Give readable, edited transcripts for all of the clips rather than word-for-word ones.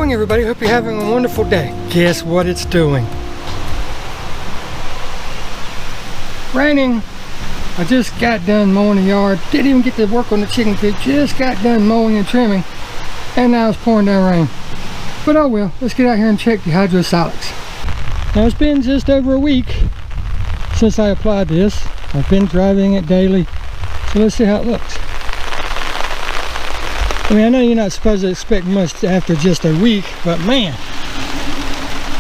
morning, everybody. Hope you're having a wonderful day. Guess what it's doing? Raining. I just got done mowing the yard. Didn't even get to work on the chicken coop. Just got done mowing and trimming. And now it's pouring down rain. But oh well, let's get out here and check the hydro Silex. Now it's been just over a week since I applied this. I've been driving it daily. So let's see how it looks. I mean, I know you're not supposed to expect much after just a week, but man,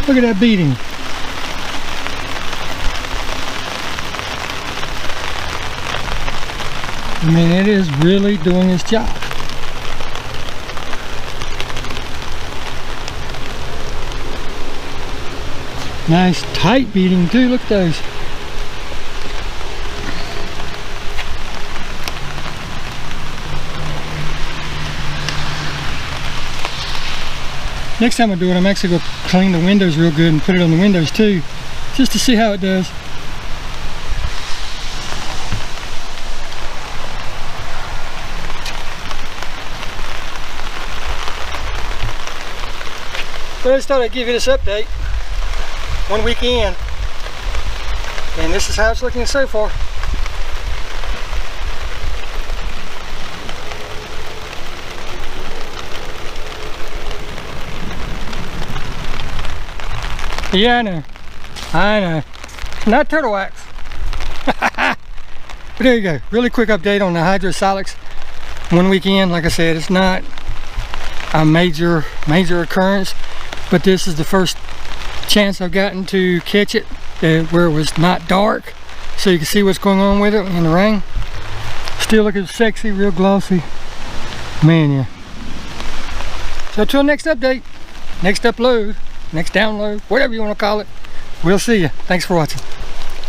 look at that beating. I mean, it is really doing its job. Nice tight beating too, look at those. Next time I do it, I'm actually going to clean the windows real good and put it on the windows too, just to see how it does. But I just thought I'd give you this update. 1 week in, and this is how it's looking so far. Yeah, I know, not turtle wax. But there you go, really quick update on the hydro Silex. 1 week in, like I said, it's not a major occurrence, but this is the first chance I've gotten to catch it where it was not dark, so you can see what's going on with it in the rain. Still looking sexy, real glossy, man. Yeah, so till next update, next upload, next download, whatever you want to call it, we'll see you. Thanks for watching.